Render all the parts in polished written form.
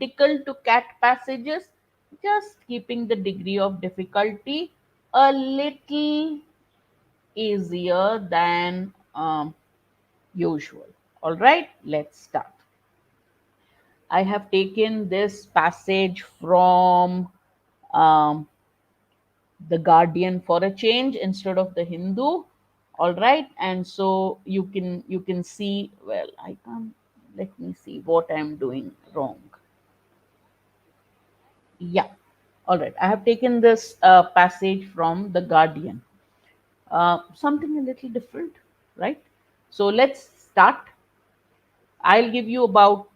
identical to CAT passages, just keeping the degree of difficulty a little easier than usual. All right, let's start. I have taken this passage from um, the Guardian for a change instead of the Hindu. All right, and so you can see. Well, I can't. Let me see what I'm doing wrong. Yeah. All right. I have taken this passage from the Guardian. Something a little different, right? So let's start. I'll give you about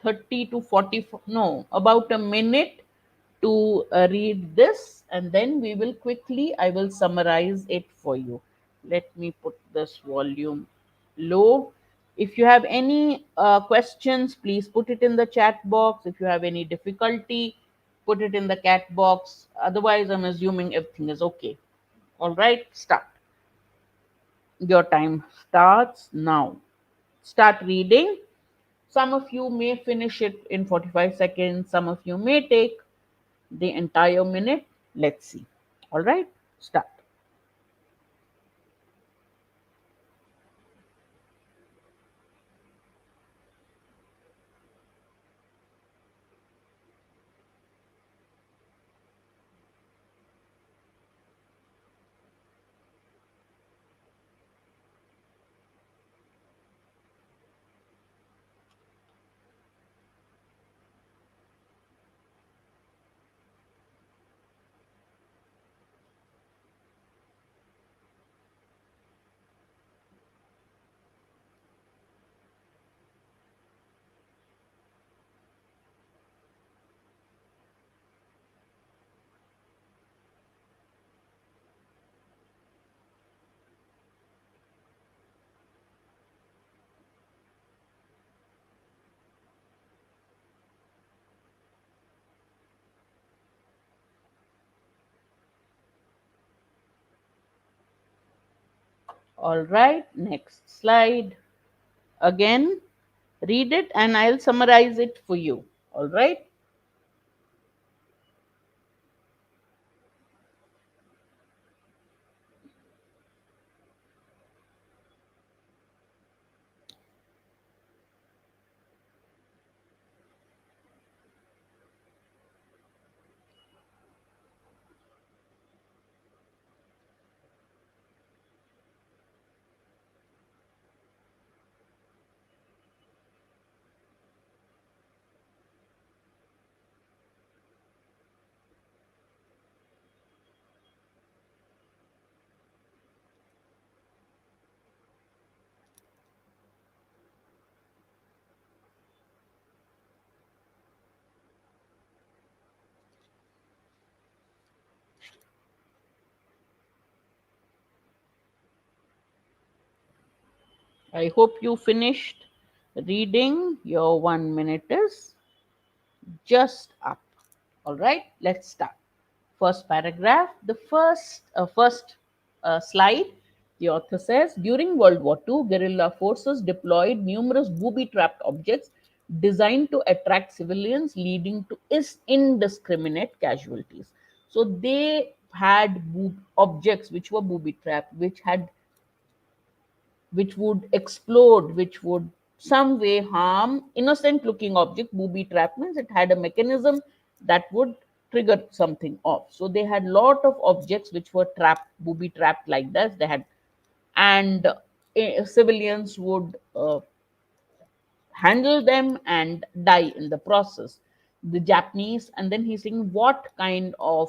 30 to 40, no, about a minute to read this, and then I will summarize it for you. Let me put this volume low. If you have any questions, please put it in the chat box. If you have any difficulty, put it in the cat box. Otherwise, I'm assuming everything is okay. All right, start. Your time starts now. Start reading. Some of you may finish it in 45 seconds, some of you may take the entire minute. Let's see. All right, start. All right, next slide. Again, read it and I'll summarize it for you. All right. I hope you finished reading. Your 1 minute is just up. All right, let's start. First paragraph, the first slide. The author says during World War II, guerrilla forces deployed numerous booby-trapped objects designed to attract civilians, leading to indiscriminate casualties. So they had objects which were booby-trapped, which would explode, which would some way harm innocent looking object. Booby trap means it had a mechanism that would trigger something off. So they had lot of objects which were trapped, booby trapped like that. They had, and civilians would handle them and die in the process. The Japanese, and then he's saying what kind of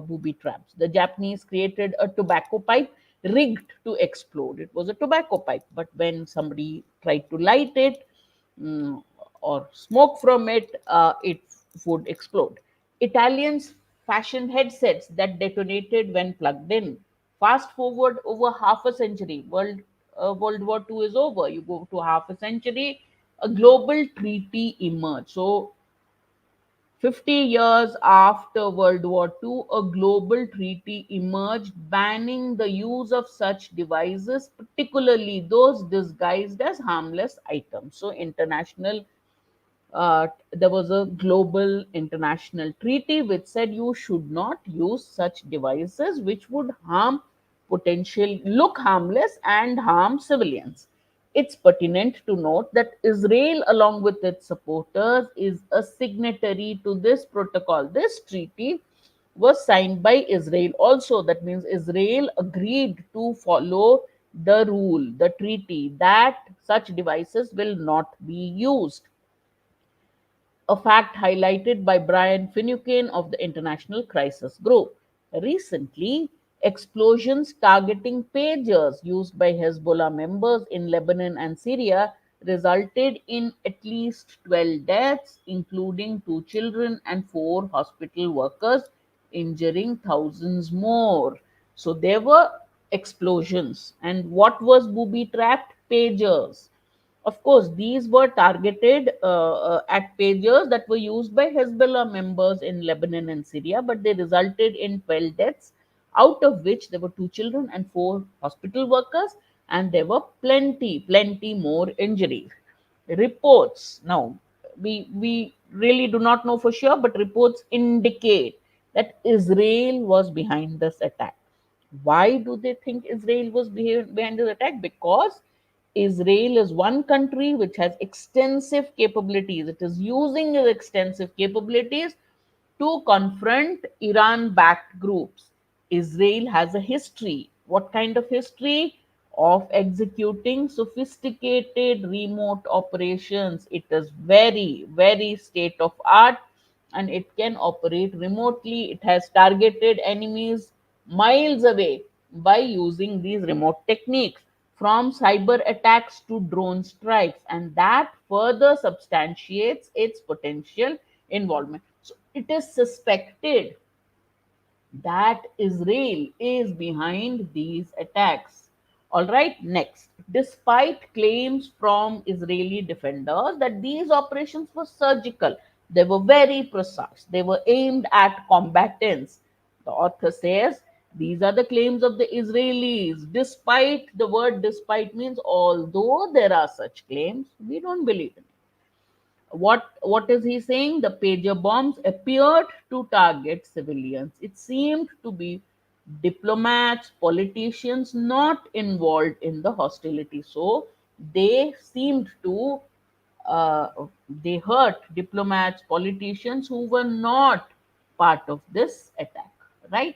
booby traps. The Japanese created a tobacco pipe rigged to explode. It was a tobacco pipe, but when somebody tried to light it, mm, or smoke from it, it would explode. Italians fashioned headsets that detonated when plugged in. Fast forward over half a century, World War II is over. You go to half a century, a global treaty emerged. So 50 years after World War II, a global treaty emerged banning the use of such devices, particularly those disguised as harmless items. So, international there was a global international treaty which said you should not use such devices which would look harmless and harm civilians. It's pertinent to note that Israel, along with its supporters, is a signatory to this protocol. This treaty was signed by Israel also. That means Israel agreed to follow the rule, the treaty, that such devices will not be used, a fact highlighted by Brian Finucane of the International Crisis Group. Recently, explosions targeting pagers used by Hezbollah members in Lebanon and Syria resulted in at least 12 deaths, including 2 children and 4 hospital workers, injuring thousands more. So there were explosions. And what was booby trapped? Pagers. Of course, these were targeted at pagers that were used by Hezbollah members in Lebanon and Syria, but they resulted in 12 deaths, out of which there were 2 children and 4 hospital workers, and there were plenty more injuries. Reports now, we really do not know for sure, but reports indicate that Israel was behind this attack. Why do they think Israel was behind this attack? Because Israel is one country which has extensive capabilities. It is using its extensive capabilities to confront Iran backed groups. Israel has a history. What kind of history? Of executing sophisticated remote operations. It is very state of art, and it can operate remotely. It has targeted enemies miles away by using these remote techniques, from cyber attacks to drone strikes, and that further substantiates its potential involvement. So it is suspected that Israel is behind these attacks. All right, next. Despite claims from Israeli defenders that these operations were surgical, they were very precise, they were aimed at combatants. The author says these are the claims of the Israelis. Despite, the word despite means although there are such claims, we don't believe in it. What is he saying? The pager bombs appeared to target civilians. It seemed to be diplomats, politicians not involved in the hostility. So they seemed to uh, they hurt diplomats, politicians who were not part of this attack, right?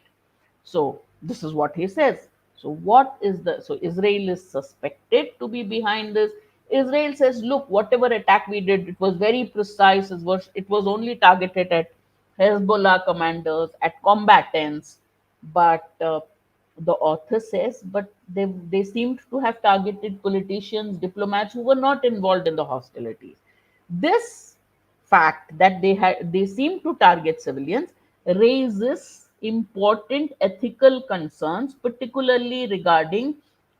So this is what he says. So what is the so Israel is suspected to be behind this. Israel says, look, whatever attack we did, it was very precise. It was only targeted at Hezbollah commanders, at combatants. But the author says, but they seemed to have targeted politicians, diplomats who were not involved in the hostilities. This fact that they seem to target civilians raises important ethical concerns, particularly regarding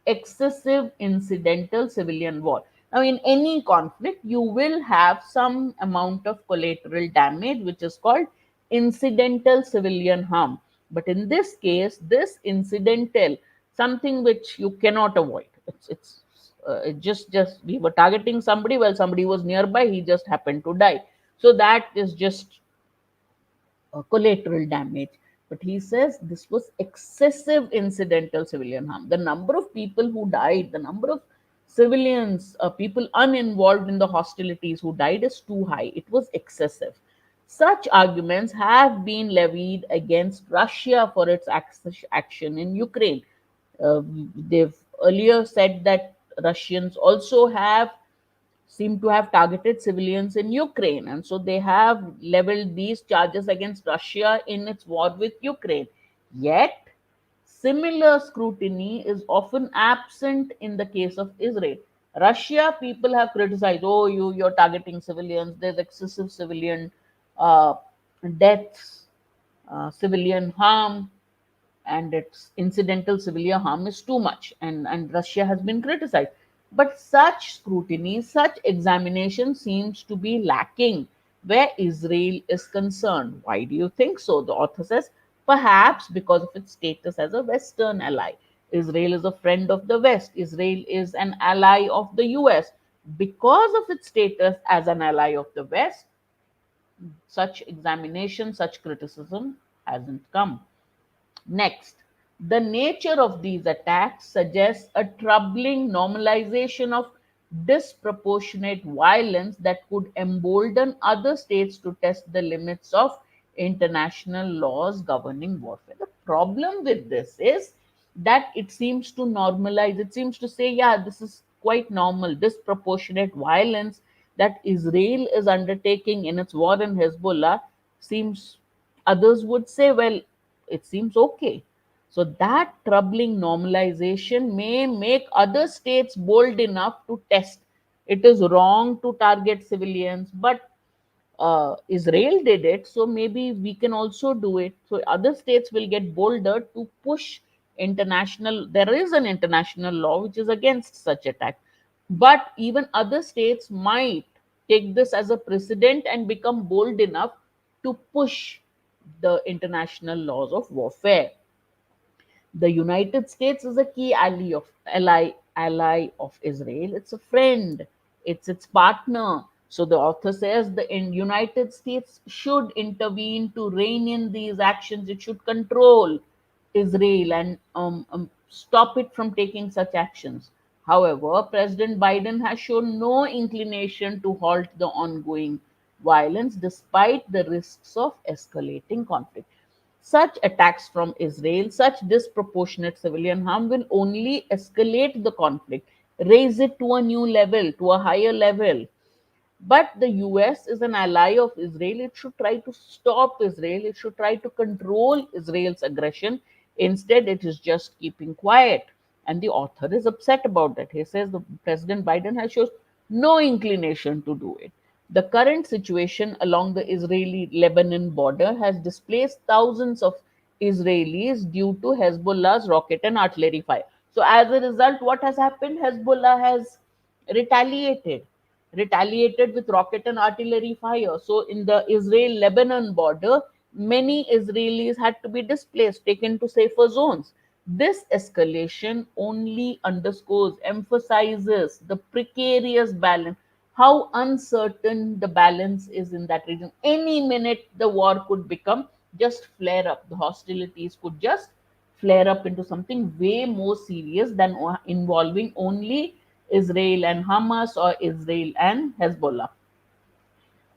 excessive incidental civilian war. Now, in any conflict, you will have some amount of collateral damage, which is called incidental civilian harm. But in this case, this incidental, something which you cannot avoid. It just we were targeting somebody while somebody was nearby. He just happened to die. So that is just collateral damage. But he says this was excessive incidental civilian harm. The number of people who died, the number of civilians, people uninvolved in the hostilities who died is too high. It was excessive. Such arguments have been levied against Russia for its action in Ukraine. They've earlier said that Russians also have seem to have targeted civilians in Ukraine. And so they have leveled these charges against Russia in its war with Ukraine. Yet, similar scrutiny is often absent in the case of Israel. Russia, people have criticized, oh, you're targeting civilians, there's excessive civilian uh, deaths, civilian harm, and its incidental civilian harm is too much, and Russia has been criticized. But such scrutiny, such examination seems to be lacking where Israel is concerned. Why do you think so? The author says perhaps because of its status as a Western ally. Israel is a friend of the West, Israel is an ally of the US. Because of its status as an ally of the West, such examination, such criticism hasn't come. Next, the nature of these attacks suggests a troubling normalization of disproportionate violence that could embolden other states to test the limits of international laws governing warfare. The problem with this is that it seems to normalize, it seems to say, yeah, this is quite normal. Disproportionate violence that Israel is undertaking in its war in Hezbollah seems, others would say, well, it seems okay. So that troubling normalization may make other states bold enough to test. It is wrong to target civilians, but Israel did it, so maybe we can also do it. So other states will get bolder to push international. There is an international law which is against such attack, but even other states might take this as a precedent and become bold enough to push the international laws of warfare. The United States is a key ally of Israel. It's a friend. It's its partner. So the author says the United States should intervene to rein in these actions. It should control Israel and stop it from taking such actions. However, President Biden has shown no inclination to halt the ongoing violence despite the risks of escalating conflict. Such attacks from Israel, such disproportionate civilian harm will only escalate the conflict, raise it to a new level, to a higher level. But the US is an ally of Israel. It should try to stop Israel. It should try to control Israel's aggression. Instead, it is just keeping quiet. And the author is upset about that. He says the President Biden has shown no inclination to do it. The current situation along the Israeli Lebanon border has displaced thousands of Israelis due to Hezbollah's rocket and artillery fire. So, as a result, what has happened? Hezbollah has retaliated with rocket and artillery fire. So, in the Israel Lebanon border, many Israelis had to be displaced, taken to safer zones. This escalation only underscores, emphasizes the precarious balance, how uncertain the balance is in that region. Any minute, the war could become just flare up, the hostilities could just flare up into something way more serious than involving only Israel and Hamas or Israel and Hezbollah.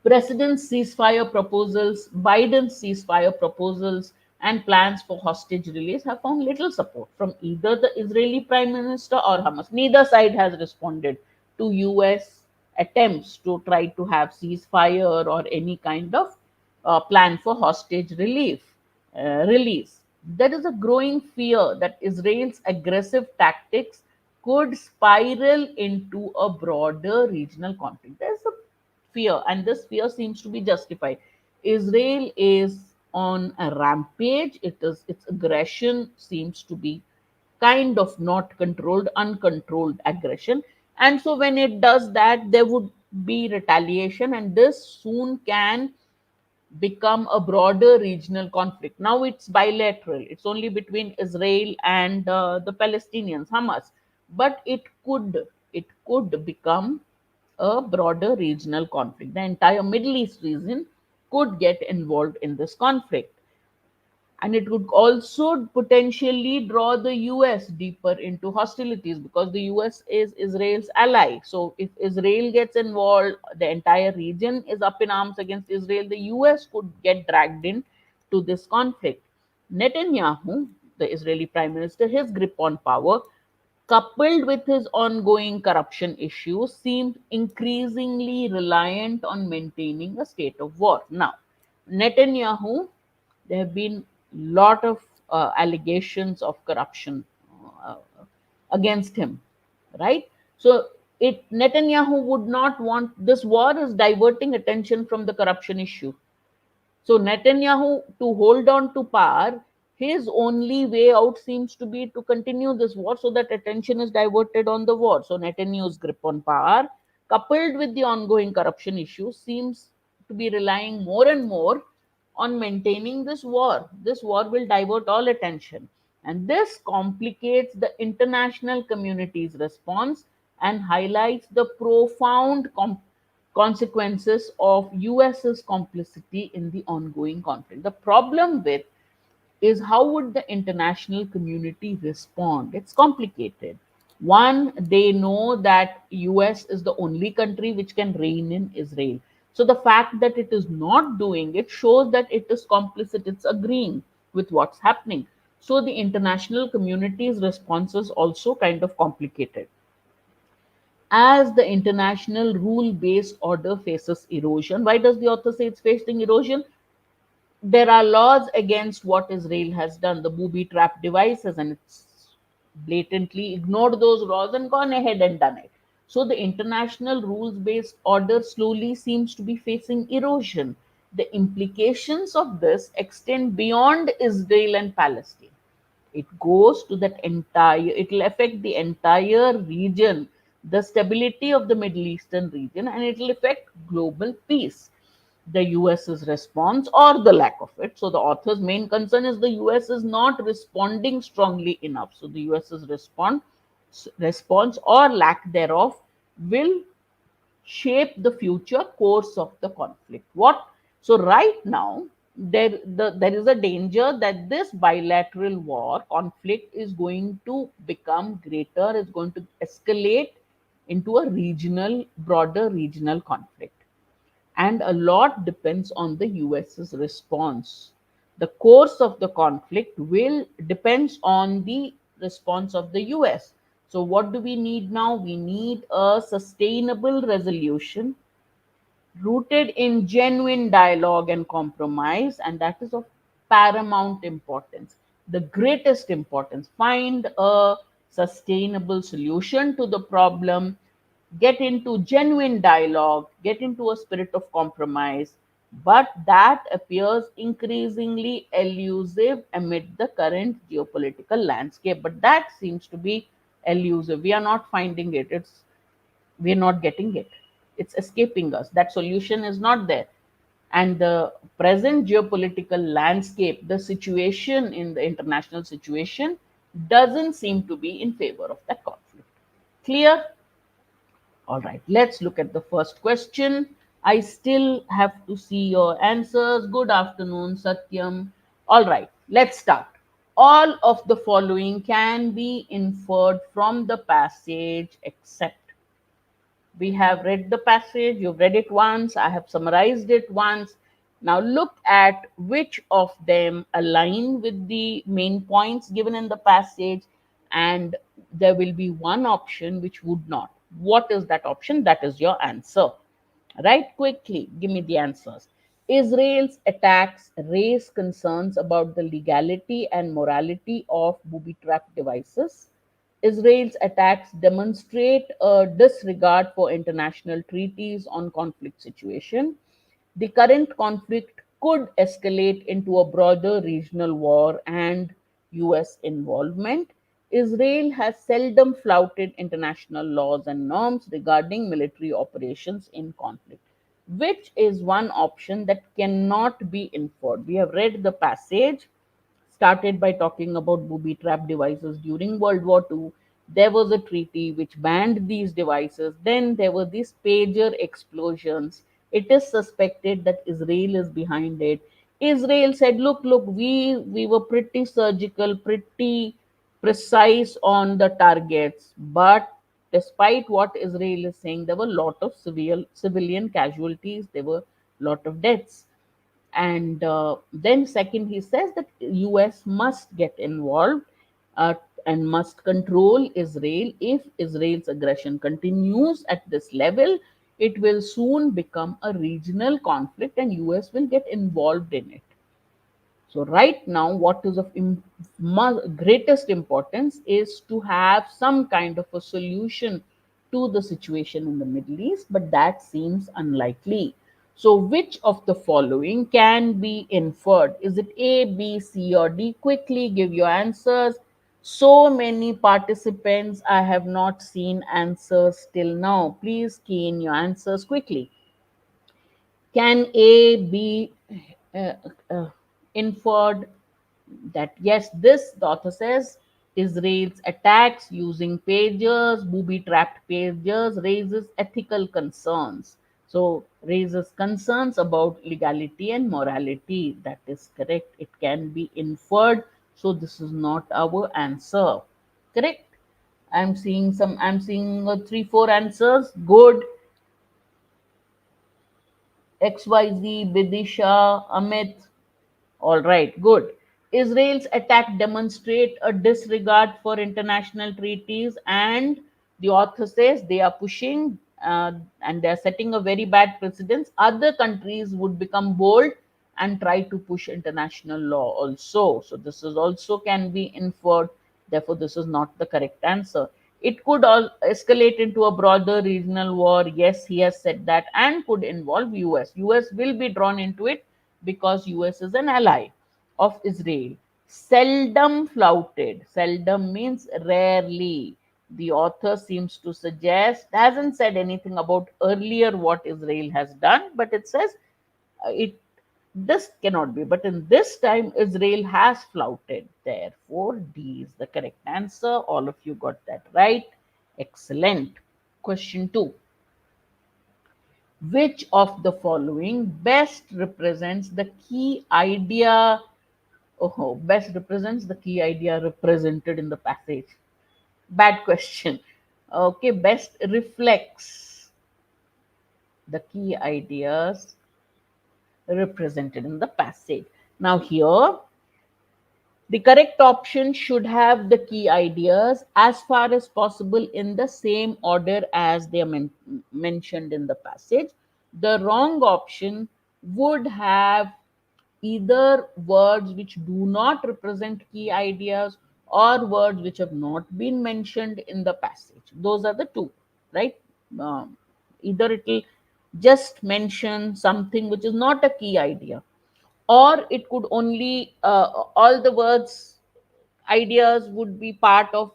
President's ceasefire proposals, Biden's ceasefire proposals, and plans for hostage release have found little support from either the Israeli Prime Minister or Hamas. Neither side has responded to US attempts to try to have ceasefire or any kind of plan for hostage release. There is a growing fear that Israel's aggressive tactics could spiral into a broader regional conflict. There's a fear, and this fear seems to be justified. Israel is on a rampage. Its aggression seems to be kind of not controlled, uncontrolled aggression. And so when it does that, there would be retaliation, and this soon can become a broader regional conflict. Now it's bilateral, it's only between Israel and the Palestinians, Hamas, but it could become a broader regional conflict. The entire Middle East region could get involved in this conflict, and it would also potentially draw the US deeper into hostilities because the US is Israel's ally. So, if Israel gets involved, the entire region is up in arms against Israel, the US could get dragged in to this conflict. Netanyahu, the Israeli Prime Minister, his grip on power, coupled with his ongoing corruption issues, seemed increasingly reliant on maintaining a state of war. Now, Netanyahu, there have been lot of allegations of corruption uh, against him, right? So it Netanyahu would not want, this war is diverting attention from the corruption issue. So Netanyahu, to hold on to power, his only way out seems to be to continue this war so that attention is diverted on the war. So Netanyahu's grip on power, coupled with the ongoing corruption issue, seems to be relying more and more on maintaining this war. This war will divert all attention. And this complicates the international community's response. and highlights the profound consequences of US's complicity in the ongoing conflict. The problem with is how would the international community respond? It's complicated. One, they know that US is the only country which can rein in Israel. So the fact that it is not doing it shows that it is complicit, it's agreeing with what's happening. So the international community's response is also kind of complicated. As the international rule based order faces erosion, why does the author say it's facing erosion? There are laws against what Israel has done, the booby trap devices, and it's blatantly ignored those laws and gone ahead and done it. So the international rules based order slowly seems to be facing erosion. The implications of this extend beyond Israel and Palestine. It goes to that entire, it will affect the entire region, the stability of the Middle Eastern region, and it will affect global peace. The US's response or the lack of it. So the author's main concern is the US is not responding strongly enough. So the US's response or lack thereof will shape the future course of the conflict. What? So right now there is a danger that this bilateral war conflict is going to become greater, is going to escalate into a broader regional conflict, and a lot depends on the US's response. The course of the conflict will depends on the response of the US. So what do we need now? We need a sustainable resolution rooted in genuine dialogue and compromise, and that is of paramount importance, the greatest importance. Find a sustainable solution to the problem, get into genuine dialogue, get into a spirit of compromise, but that appears increasingly elusive amid the current geopolitical landscape. But that seems to be elusive. We are not finding it. We're not getting it. It's escaping us. That solution is not there. And the present geopolitical landscape, the situation in the international situation, doesn't seem to be in favor of that conflict. Clear? All right, let's look at the first question. I still have to see your answers. Good afternoon, Satyam. All right, let's start. All of the following can be inferred from the passage except. We have read the passage, you've read it once, I have summarized it once. Now look at which of them align with the main points given in the passage, and there will be one option which would not. What is that option? That is your answer. Right? Quickly, give me the answers. Israel's attacks raise concerns about the legality and morality of booby trap devices. Israel's attacks demonstrate a disregard for international treaties on conflict situation. The current conflict could escalate into a broader regional war and US involvement. Israel has seldom flouted international laws and norms regarding military operations in conflict, which is one option that cannot be inferred. We have read the passage, started by talking about booby trap devices during World War II. There was a treaty which banned these devices. Then there were these pager explosions. It is suspected that Israel is behind it. Israel said, look, we were pretty surgical, pretty precise on the targets. But despite what Israel is saying, there were a lot of civilian casualties, there were a lot of deaths. And then second, he says that US must get involved, uh, and must control Israel. If Israel's aggression continues at this level, it will soon become a regional conflict and US will get involved in it. So right now, what is of greatest importance is to have some kind of a solution to the situation in the Middle East, but that seems unlikely. So which of the following can be inferred? Is it A, B, C, or D? Quickly give your answers. So many participants, I have not seen answers till now. Please key in your answers quickly. Can A be uh, uh, inferred that yes, this, the author says, Israel's attacks using pagers, booby trapped pagers, raises ethical concerns. So, raises concerns about legality and morality. That is correct. It can be inferred. So, this is not our answer. Correct. I'm seeing three, four answers. Good. XYZ, Bidisha, Amit. All right, good. Israel's attack demonstrate a disregard for international treaties, and the author says they are pushing and they are setting a very bad precedence. Other countries would become bold and try to push international law also. So this is also can be inferred. Therefore, this is not the correct answer. It could all escalate into a broader regional war. Yes, he has said that, and could involve US. US will be drawn into it because US is an ally of Israel. Seldom flouted. Seldom means rarely. The author seems to suggest, hasn't said anything about earlier what Israel has done, but it says it this cannot be. But in this time, Israel has flouted. Therefore, D is the correct answer. All of you got that right. Excellent. Question 2. Which of the following best represents the key idea? Oh, best represents the key idea represented in the passage. Bad question. Okay, best reflects the key ideas represented in the passage. Now, here, the correct option should have the key ideas as far as possible in the same order as they are mentioned in the passage. The wrong option would have either words which do not represent key ideas or words which have not been mentioned in the passage. Those are the two, right? Either it will just mention something which is not a key idea, or it could only all the words ideas would be part of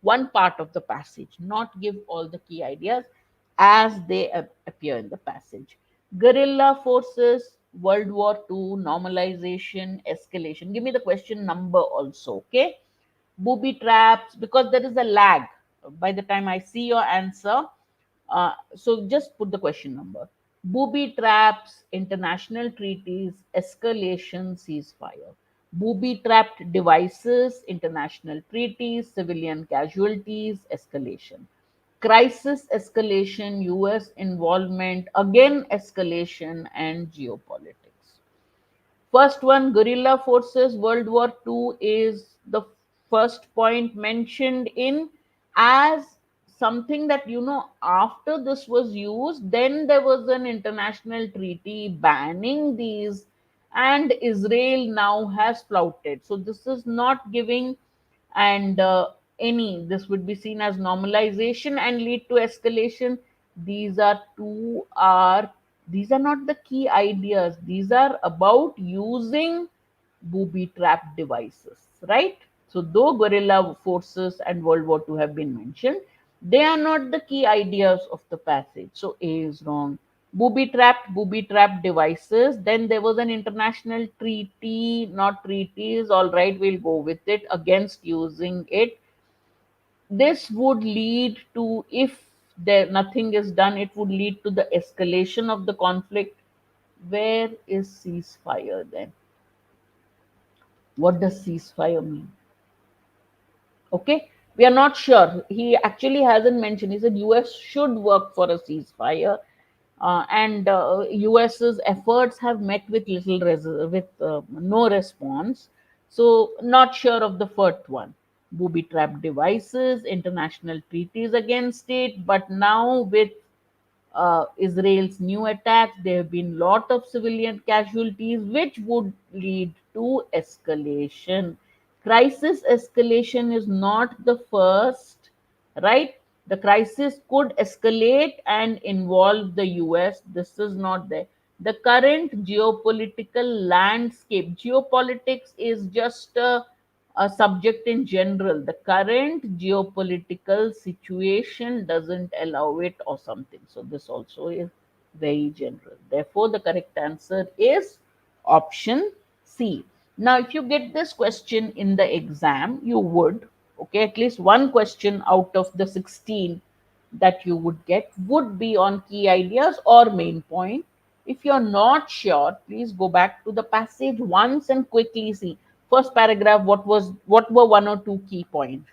one part of the passage, not give all the key ideas as they appear in the passage. Guerrilla forces, World War II, normalization, escalation. Give me the question number also, okay? Booby traps, because there is a lag by the time I see your answer. So just put the question number. Booby traps, international treaties, escalation, ceasefire. Booby trapped devices, international treaties, civilian casualties, escalation. Crisis escalation, US involvement, again escalation, and geopolitics. First one, guerrilla forces, World War II, is the first point mentioned in as something that, after this was used, then there was an international treaty banning these, and Israel now has flouted. So this is not giving, and this would be seen as normalization and lead to escalation. These are two are these are not the key ideas. These are about using booby trap devices, right? So though guerrilla forces and World War II have been mentioned, they are not the key ideas of the passage. So A is wrong. Booby trap devices. Then there was an international treaty, not treaties. All right, we'll go with it, against using it. This would lead to, if there nothing is done, it would lead to the escalation of the conflict. Where is ceasefire then? What does ceasefire mean? Okay, we are not sure. He actually hasn't mentioned. He said US should work for a ceasefire, and US's efforts have met with no response. So not sure of the first one. Booby trap devices, international treaties against it, but now with Israel's new attacks, there have been lot of civilian casualties, which would lead to escalation. Crisis escalation is not the first, right? The crisis could escalate and involve the US. This is not there. The current geopolitical landscape, geopolitics is just a subject in general. The current geopolitical situation doesn't allow it, or something. So this also is very general. Therefore, the correct answer is option C. Now, if you get this question in the exam, you would. Okay, at least one question out of the 16 that you would get would be on key ideas or main point. If you're not sure, please go back to the passage once and quickly see first paragraph what were one or two key points,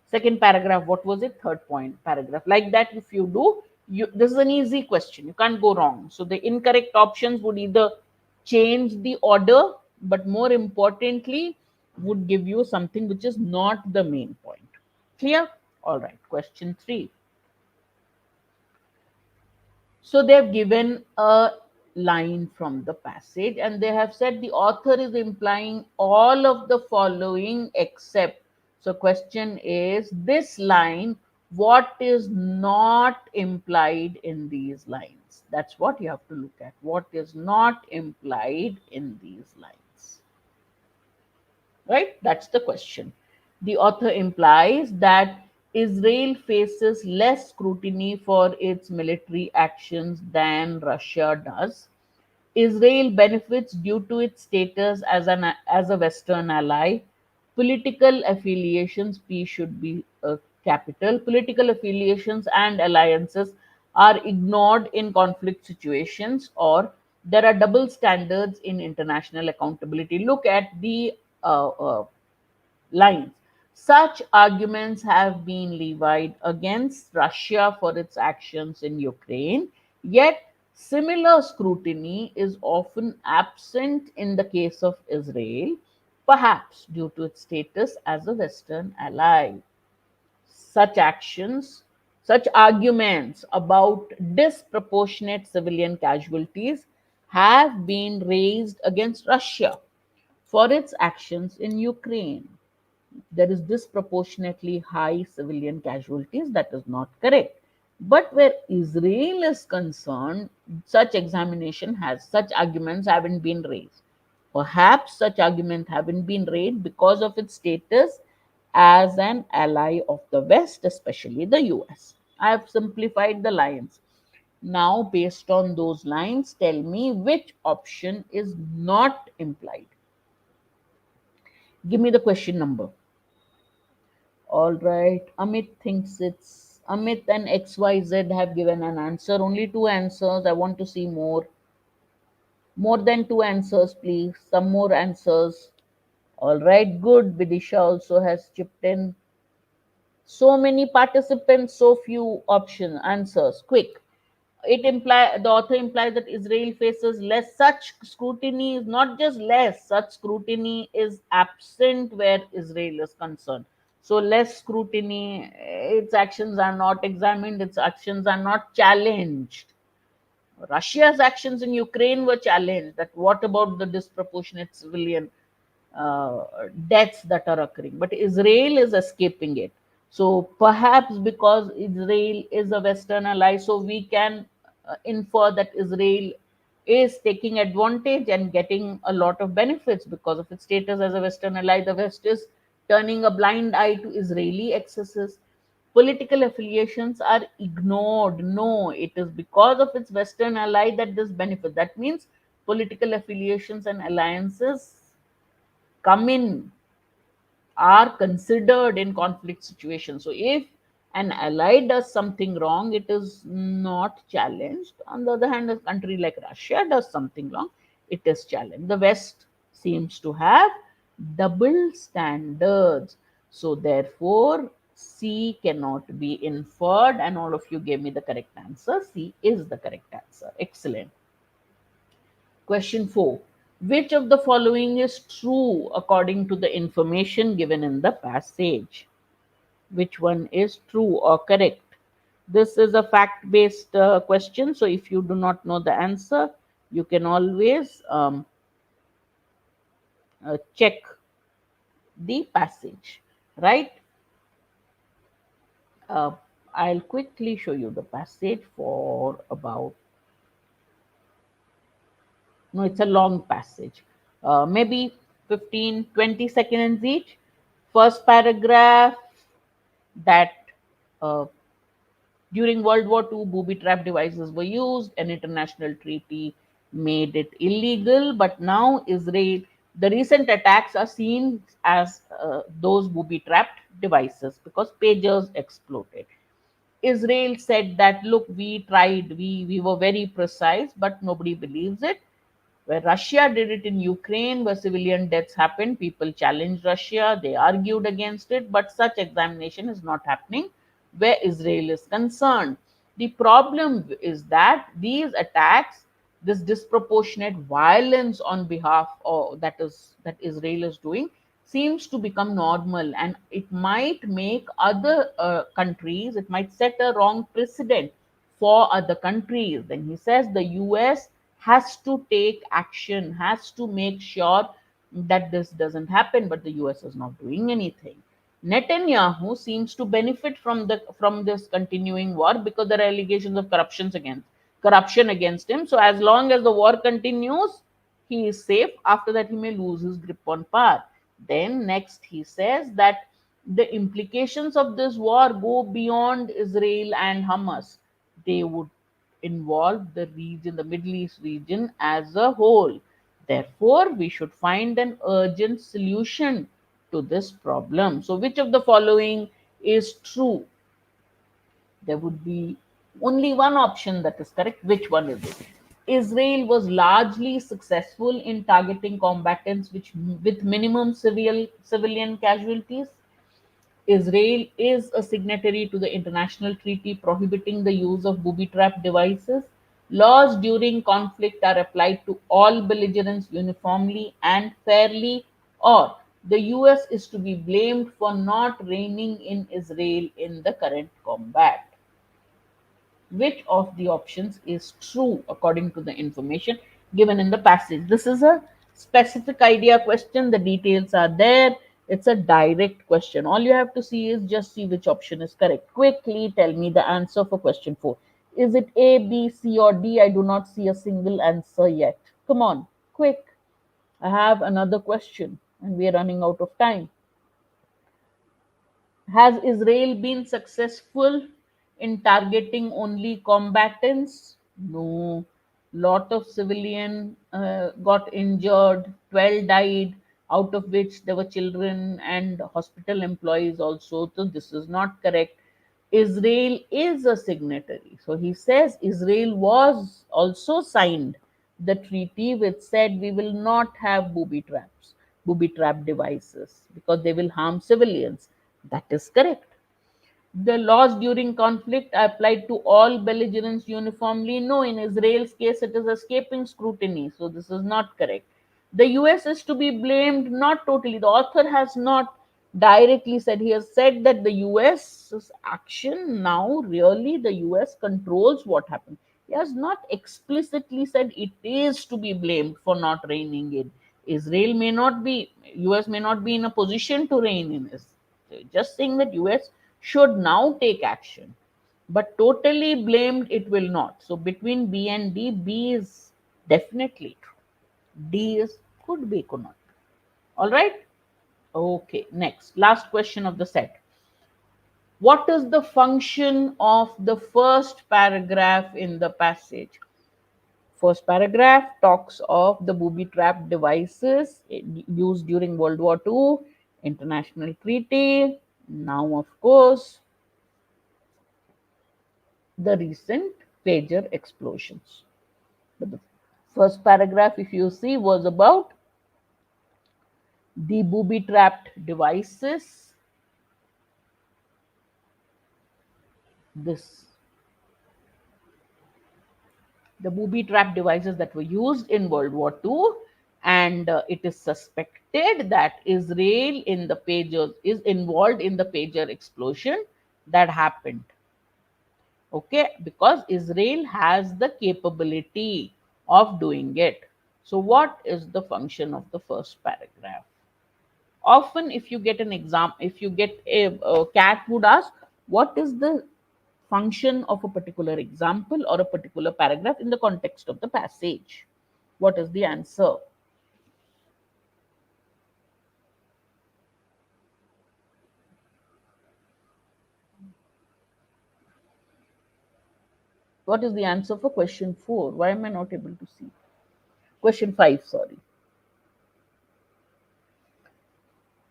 second paragraph what was it, third point paragraph, like that. If you do, you, this is an easy question, you can't go wrong. So the incorrect options would either change the order, but more importantly would give you something which is not the main point. Clear? All right, question 3. So they've given a line from the passage and they have said the author is implying all of the following except. So question is this line, what is not implied in these lines? That's what you have to look at. What is not implied in these lines? Right? That's the question. The author implies that Israel faces less scrutiny for its military actions than Russia does. Israel benefits due to its status as a Western ally. Political affiliations, P should be a capital. Political affiliations and alliances are ignored in conflict situations, or there are double standards in international accountability. Look at the lines. Such arguments have been levied against Russia for its actions in Ukraine, yet similar scrutiny is often absent in the case of Israel, perhaps due to its status as a Western ally. Such actions, such arguments about disproportionate civilian casualties have been raised against Russia for its actions in Ukraine. There is disproportionately high civilian casualties. That is not correct. But where Israel is concerned, such arguments haven't been raised. Perhaps such arguments haven't been raised because of its status as an ally of the West, especially the US. I have simplified the lines. Now, based on those lines, tell me which option is not implied. Give me the question number. All right. Amit thinks it's Amit and XYZ have given an answer. Only two answers. I want to see more. More than two answers, please. Some more answers. All right. Good. Vidisha also has chipped in. So many participants, so few option answers. Quick. The author implies that Israel faces less such scrutiny, is not just less, such scrutiny is absent where Israel is concerned. So less scrutiny, its actions are not examined, its actions are not challenged. Russia's actions in Ukraine were challenged. That what about the disproportionate civilian uh, deaths that are occurring? But Israel is escaping it. So perhaps because Israel is a Western ally, so we can infer that Israel is taking advantage and getting a lot of benefits because of its status as a Western ally. The West is turning a blind eye to Israeli excesses. Political affiliations are ignored. No, it is because of its Western ally that this benefit. That means political affiliations and alliances come in, are considered in conflict situations. So if an ally does something wrong, it is not challenged. On the other hand, a country like Russia does something wrong, it is challenged. The West seems to have double standards. So therefore, C cannot be inferred, and all of you gave me the correct answer. C is the correct answer. Excellent. Question 4. Which of the following is true according to the information given in the passage? Which one is true or correct? This is a fact based question. So if you do not know the answer, you can always check the passage, right? Uh, I'll quickly show you the passage for about, no, it's a long passage, maybe 15, 20 seconds each. First paragraph, that uh, during World War II, booby trap devices were used. An international treaty made it illegal, but now Israel, the recent attacks are seen as those booby trapped devices because pagers exploded. Israel said that, look, we tried, we were very precise, but nobody believes it. Where Russia did it in Ukraine, where civilian deaths happened, people challenged Russia, they argued against it, but such examination is not happening where Israel is concerned. The problem is that these attacks, this disproportionate violence on behalf of that Israel is doing, seems to become normal, and it might make other countries, it might set a wrong precedent for other countries. Then he says the US has to take action, has to make sure that this doesn't happen, but the US is not doing anything. Netanyahu seems to benefit from this continuing war because there are allegations of corruption against him. So as long as the war continues, he is safe. After that, he may lose his grip on power. Then next, he says that the implications of this war go beyond Israel and Hamas. They would involve the region, the Middle East region as a whole. Therefore, we should find an urgent solution to this problem. So, which of the following is true? There would be only one option that is correct. Which one is it? Israel was largely successful in targeting combatants with minimum civilian casualties. Israel is a signatory to the international treaty prohibiting the use of booby trap devices. Laws during conflict are applied to all belligerents uniformly and fairly, or the US is to be blamed for not reining in Israel in the current combat. Which of the options is true according to the information given in the passage? This is a specific idea question. The details are there. It's a direct question. All you have to see is just see which option is correct. Quickly tell me the answer for question 4. Is it A, B, C, or D? I do not see a single answer yet. Come on, quick. I have another question and we are running out of time. Has Israel been successful in targeting only combatants? No. Lot of civilian got injured, 12 died, out of which there were children and hospital employees also. So this is not correct. Israel is a signatory. So he says Israel was also signed the treaty which said we will not have booby trap devices because they will harm civilians. That is correct. The laws during conflict are applied to all belligerents uniformly. No, in Israel's case, it is escaping scrutiny. So this is not correct. The US is to be blamed, not totally. The author has not directly said, he has said that the US's action now, really, the US controls what happens. He has not explicitly said it is to be blamed for not reining in. Israel may not be, US may not be in a position to rein in this. Just saying that US should now take action, but totally blamed it will not. So between B and D, B is definitely true. D is could be, could not. All right. Okay. Next, last question of the set. What is the function of the first paragraph in the passage? First paragraph talks of the booby trap devices used during World War II, international treaty. Now, of course, the recent pager explosions. But the first paragraph, if you see, was about the booby trapped devices. This the booby trap devices that were used in World War II, and it is suspected that Israel in the pagers is involved in the pager explosion that happened. Okay, because Israel has the capability of doing it. So, what is the function of the first paragraph? Often, if you get an exam, if you get a cat would ask, what is the function of a particular example or a particular paragraph in the context of the passage? What is the answer? What is the answer for question 4? Why am I not able to see? Question 5, sorry.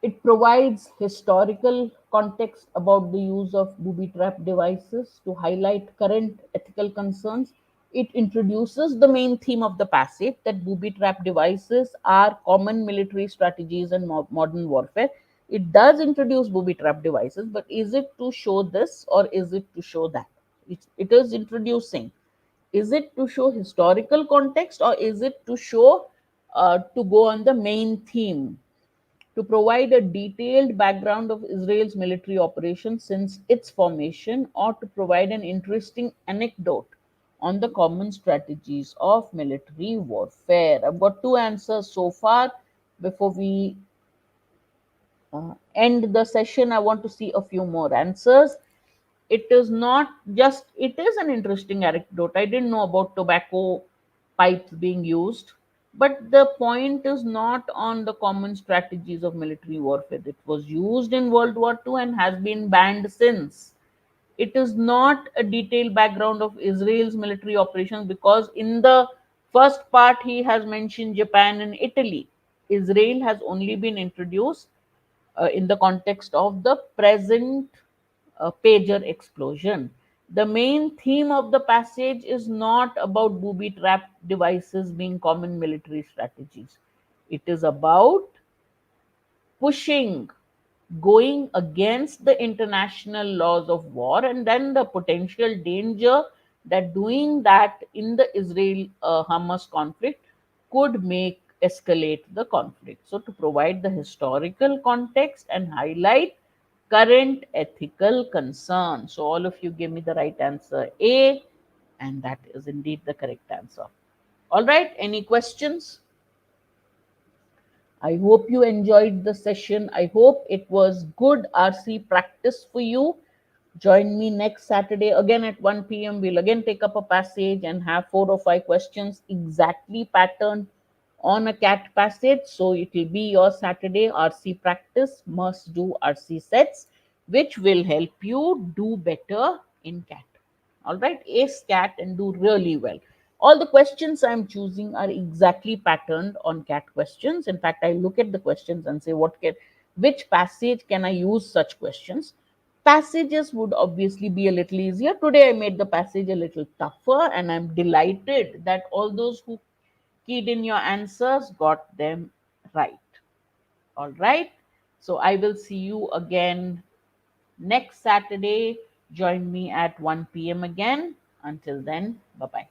It provides historical context about the use of booby trap devices to highlight current ethical concerns. It introduces the main theme of the passage that booby trap devices are common military strategies in modern warfare. It does introduce booby trap devices, but is it to show this or is it to show that? It is introducing. Is it to show historical context or is it to show to go on the main theme, to provide a detailed background of Israel's military operations since its formation, or to provide an interesting anecdote on the common strategies of military warfare? I've got two answers so far. Before we end the session, I want to see a few more answers. It is not just, it is an interesting anecdote. I didn't know about tobacco pipes being used, but the point is not on the common strategies of military warfare. It was used in World War II and has been banned since. It is not a detailed background of Israel's military operations, because in the first part he has mentioned Japan and Italy. Israel has only been introduced in the context of the present pager explosion. The main theme of the passage is not about booby trap devices being common military strategies. It is about pushing, going against the international laws of war, and then the potential danger that doing that in the Israel Hamas conflict could make escalate the conflict. So, to provide the historical context and highlight current ethical concerns. So, all of you give me the right answer A, and that is indeed the correct answer. All right, any questions? I hope you enjoyed the session. I hope it was good RC practice for you. Join me next Saturday again at 1 p.m. We'll again take up a passage and have 4 or 5 questions exactly patterned on a CAT passage. So it will be your Saturday RC practice, must do RC sets, which will help you do better in CAT. All right, ace CAT and do really well. All the questions I'm choosing are exactly patterned on CAT questions. In fact, I look at the questions and say, which passage can I use such questions? Passages would obviously be a little easier. Today, I made the passage a little tougher, and I'm delighted that all those who keyed in your answers got them right. All right. So I will see you again next Saturday. Join me at 1 p.m. again. Until then, bye bye.